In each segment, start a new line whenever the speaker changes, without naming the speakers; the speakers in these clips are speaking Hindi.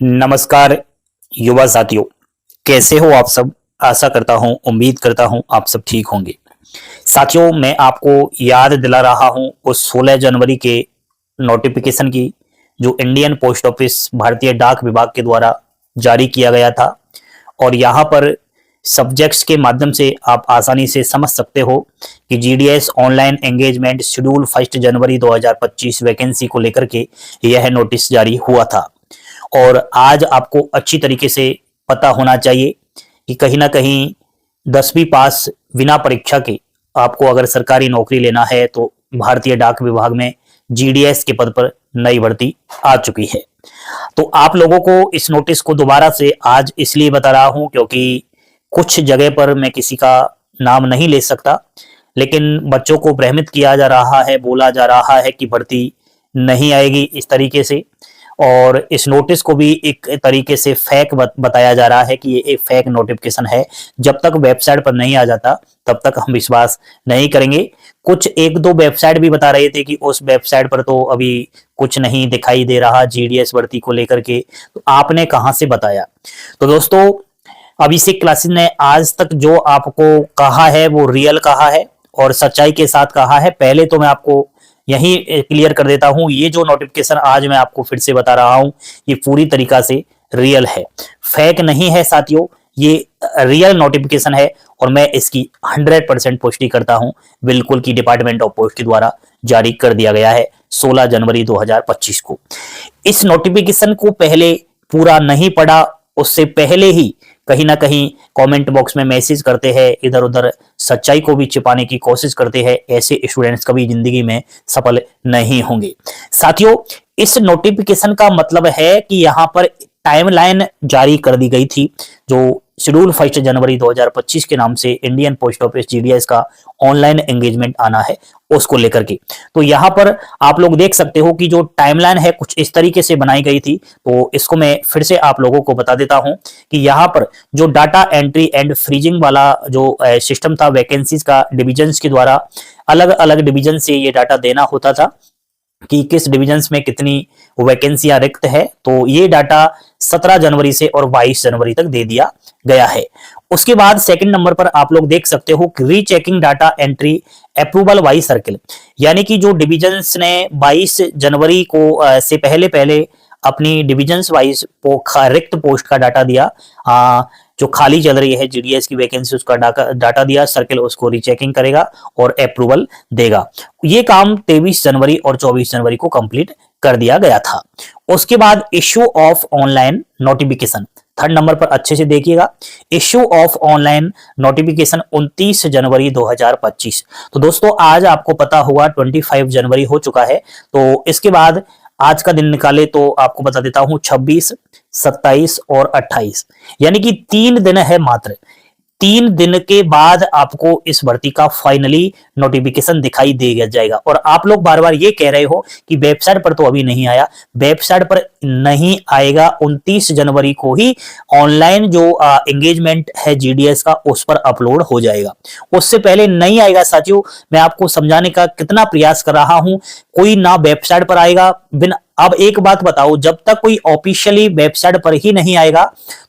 नमस्कार युवा साथियों, कैसे हो आप सब। आशा करता हूं, उम्मीद करता हूं आप सब ठीक होंगे। साथियों, मैं आपको याद दिला रहा हूं उस 16 जनवरी के नोटिफिकेशन की जो इंडियन पोस्ट ऑफिस भारतीय डाक विभाग के द्वारा जारी किया गया था। और यहां पर सब्जेक्ट्स के माध्यम से आप आसानी से समझ सकते हो कि जीडीएस ऑनलाइन एंगेजमेंट शेड्यूल 1 जनवरी 2025 वैकेंसी को लेकर के यह नोटिस जारी हुआ था। और आज आपको अच्छी तरीके से पता होना चाहिए कि कहीं ना कहीं 10वीं पास बिना परीक्षा के आपको अगर सरकारी नौकरी लेना है तो भारतीय डाक विभाग में जीडीएस के पद पर नई भर्ती आ चुकी है। तो आप लोगों को इस नोटिस को दोबारा से आज इसलिए बता रहा हूं क्योंकि कुछ जगह पर मैं किसी का नाम नहीं ले सकता, लेकिन बच्चों को भ्रमित किया जा रहा है, बोला जा रहा है कि भर्ती नहीं आएगी इस तरीके से। और इस नोटिस को भी एक तरीके से फेक बताया जा रहा है कि ये एक फेक नोटिफिकेशन है। जब तक वेबसाइट पर नहीं आ जाता तब तक हम विश्वास नहीं करेंगे। कुछ एक दो वेबसाइट भी बता रहे थे कि उस वेबसाइट पर तो अभी कुछ नहीं दिखाई दे रहा जीडीएस भर्ती को लेकर के, तो आपने कहां से बताया। तो दोस्तों, अभिषेक क्लासेस ने आज तक जो आपको कहा है वो रियल कहा है और सच्चाई के साथ कहा है। पहले तो मैं आपको यही क्लियर कर देता हूं, ये जो नोटिफिकेशन आज मैं आपको फिर से बता रहा हूं ये पूरी तरीका से रियल है, फेक नहीं है साथियों। ये रियल नोटिफिकेशन है और मैं इसकी 100% पुष्टि करता हूं, बिल्कुल की डिपार्टमेंट ऑफ पोस्ट के द्वारा जारी कर दिया गया है 16 जनवरी 2025 को। इस नोटिफिकेशन को पहले पूरा नहीं पढ़ा, उससे पहले ही कहीं ना कहीं कमेंट बॉक्स में मैसेज करते हैं, इधर उधर सच्चाई को भी छिपाने की कोशिश करते हैं, ऐसे स्टूडेंट्स कभी जिंदगी में सफल नहीं होंगे। साथियों, इस नोटिफिकेशन का मतलब है कि यहां पर टाइमलाइन जारी कर दी गई थी जो शेड्यूल 1 जनवरी 2025 के नाम से इंडियन पोस्ट ऑफिस जीडीएस का ऑनलाइन एंगेजमेंट आना है उसको लेकर के। तो यहां पर आप लोग देख सकते हो कि जो टाइमलाइन है कुछ इस तरीके से बनाई गई थी। तो इसको मैं फिर से आप लोगों को बता देता हूं कि यहां पर जो डाटा एंट्री एंड फ्रीजिंग वाला जो सिस्टम था वैकेंसीज का डिविजन्स के द्वारा अलग अलग डिवीजन से ये डाटा देना होता था कि किस डिविजन्स में कितनी वैकेंसियां रिक्त है। तो ये डाटा 17 जनवरी से और 22 जनवरी तक दे दिया गया है। उसके बाद सेकंड नंबर पर आप लोग देख सकते हो कि rechecking data entry approval wise circle, यानी कि जो डिविजन्स ने 22 जनवरी को से पहले पहले अपनी डिविजन्स वाइज रिक्त पोस्ट का डाटा दिया, जो खाली चल रही है जीडीएस की वैकेंसी उसका डाटा दिया, सर्किल उसको रीचेकिंग करेगा और अप्रूवल देगा। ये काम 23 जनवरी और 24 जनवरी को कंप्लीट कर दिया गया था। उसके बाद issue of online notification, third number पर अच्छे से देखिएगा, इश्यू ऑफ ऑनलाइन नोटिफिकेशन 29 जनवरी 2025। तो दोस्तों, आज आपको पता होगा 25 जनवरी हो चुका है। तो इसके बाद आज का दिन निकाले तो आपको बता देता हूं 26, 27 और 28, यानी कि 3 दिन है मात्र। 3 दिन के बाद आपको इस भर्ती का फाइनली नोटिफिकेशन दिखाई दे जाएगा। और आप लोग बार बार ये कह रहे हो कि वेबसाइट पर तो अभी नहीं आया, वेबसाइट पर नहीं आएगा, 29 जनवरी को ही ऑनलाइन जो एंगेजमेंट है जीडीएस का उस पर अपलोड हो जाएगा, उससे पहले नहीं आएगा। साथियों, मैं आपको समझाने का कितना प्रयास कर रहा हूं, कोई ना वेबसाइट पर आएगा बिना। अब एक बात बताओ, जब तक कोई ऑफिशियली वेबसाइट पर ही नहीं आएगा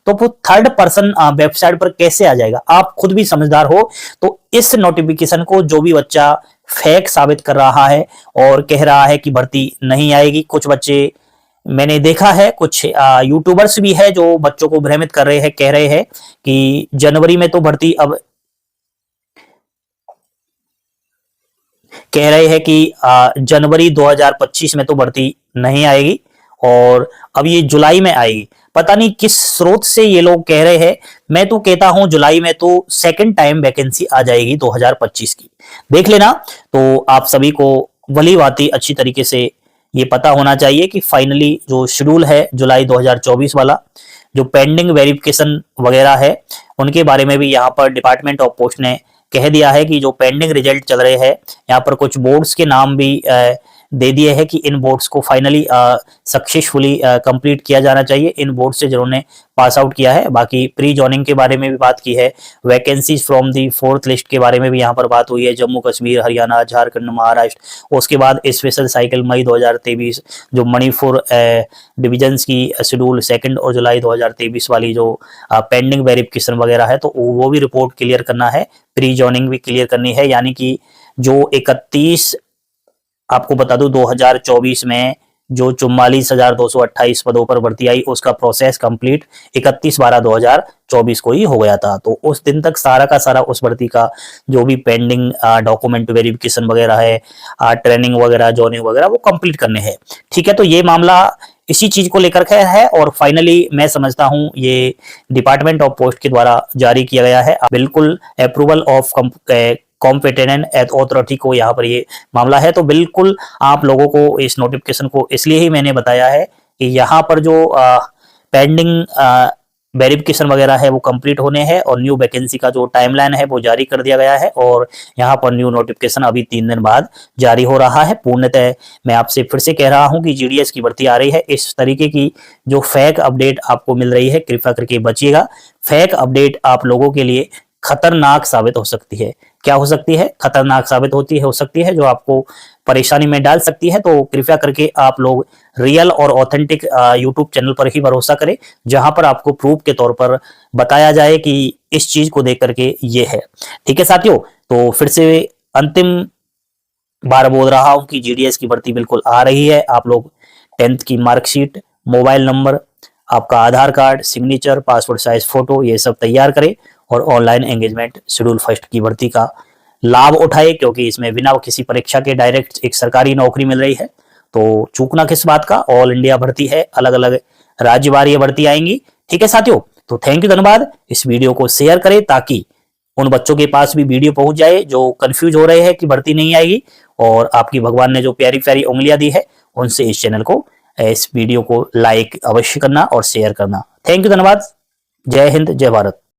तो वो थर्ड पर्सन वेबसाइट पर कैसे आ जाएगा। आप खुद भी समझदार हो। तो इस नोटिफिकेशन को जो भी बच्चा फेक साबित कर रहा है और कह रहा है कि भर्ती नहीं आएगी, कुछ बच्चे मैंने देखा है, कुछ यूट्यूबर्स भी है जो बच्चों को भ्रमित कर रहे हैं, कह रहे हैं कि जनवरी में तो भर्ती, अब कह रहे हैं कि जनवरी 2025 में तो भर्ती नहीं आएगी और अब ये जुलाई में आएगी। पता नहीं किस स्रोत से ये लोग कह रहे हैं। मैं तो कहता हूं जुलाई में तो सेकंड टाइम वैकेंसी आ जाएगी 2025 की, देख लेना। तो आप सभी को भली भांति अच्छी तरीके से ये पता होना चाहिए कि फाइनली जो शेड्यूल है जुलाई 2024 वाला, जो पेंडिंग वेरिफिकेशन वगैरह है उनके बारे में भी यहाँ पर डिपार्टमेंट ऑफ पोस्ट ने कह दिया है कि जो पेंडिंग रिजल्ट चल रहे हैं, यहाँ पर कुछ बोर्ड्स के नाम भी दे दिए हैं कि इन बोर्ड्स को फाइनली सक्सेसफुली कंप्लीट किया जाना चाहिए, इन बोर्ड से जिन्होंने पास आउट किया है। बाकी प्री जॉइनिंग के बारे में भी बात की है, vacancies from the 4th list के बारे में भी यहाँ पर बात हुई है, जम्मू कश्मीर, हरियाणा, झारखंड, महाराष्ट्र। उसके बाद स्पेशल साइकिल मई 2023 जो मणिपुर डिविजन्स की शेड्यूल 2 और जुलाई 2023 वाली जो पेंडिंग वेरिफिकेशन वगैरह है, तो वो भी रिपोर्ट क्लियर करना है, प्री जॉइनिंग भी क्लियर करनी है। यानी कि जो 31 आपको बता दूं 2024 में जो 44,228 पदों पर भर्ती आई, उसका प्रोसेस कंप्लीट 31/12/2024 को ही हो गया था। तो उस दिन तक सारा का सारा उस भर्ती का जो भी पेंडिंग डॉक्यूमेंट वेरिफिकेशन वगैरह है, ट्रेनिंग वगैरह, जॉइनिंग वगैरह, वो कंप्लीट करने हैं। ठीक है, तो ये मामला इसी चीज को लेकर के है और फाइनली मैं समझता हूं ये डिपार्टमेंट ऑफ पोस्ट के द्वारा जारी किया गया है। बिल्कुल अप्रूवल ऑफ कॉम्पिटेंट अथॉरिटी को यहाँ पर ये मामला है। तो बिल्कुल आप लोगों को इस नोटिफिकेशन को इसलिए ही मैंने बताया है कि यहाँ पर जो पेंडिंग वेरिफिकेशन वगैरह है वो कंप्लीट होने हैं और न्यू वैकेंसी का जो टाइमलाइन है वो जारी कर दिया गया है और यहाँ पर न्यू नोटिफिकेशन अभी 3 दिन बाद जारी हो रहा है। पूर्णतः मैं आपसे फिर से कह रहा हूँ कि जीडीएस की भर्ती आ रही है, इस तरीके की जो फेक अपडेट आपको मिल रही है कृपया करके बचिएगा। फेक अपडेट आप लोगों के लिए खतरनाक साबित हो सकती है। क्या हो सकती है? खतरनाक साबित हो सकती है, जो आपको परेशानी में डाल सकती है। तो कृपया करके आप लोग रियल और ऑथेंटिक यूट्यूब चैनल पर ही भरोसा करें, जहां पर आपको प्रूफ के तौर पर बताया जाए कि इस चीज को देख करके ये है। ठीक है साथियों, तो फिर से अंतिम बार बोल रहा हूं कि जीडीएस की भर्ती बिल्कुल आ रही है। आप लोग 10th की मार्कशीट, मोबाइल नंबर, आपका Aadhaar card, signature, passport size photo, ये सब तैयार करें और ऑनलाइन एंगेजमेंट शेड्यूल फर्स्ट की भर्ती का लाभ उठाए, क्योंकि इसमें बिना किसी परीक्षा के डायरेक्ट एक सरकारी नौकरी मिल रही है। तो चूकना किस बात का, ऑल इंडिया भर्ती है, अलग अलग राज्यवार ये भर्ती आएंगी। ठीक है साथियों, तो थैंक यू, धन्यवाद। इस वीडियो को शेयर करें ताकि उन बच्चों के पास भी वीडियो पहुंच जाए जो कंफ्यूज हो रहे हैं कि भर्ती नहीं आएगी, और आपकी भगवान ने जो प्यारी प्यारी उंगलियां दी है उनसे इस चैनल को, इस वीडियो को लाइक अवश्य करना और शेयर करना। थैंक यू, धन्यवाद। जय हिंद, जय भारत।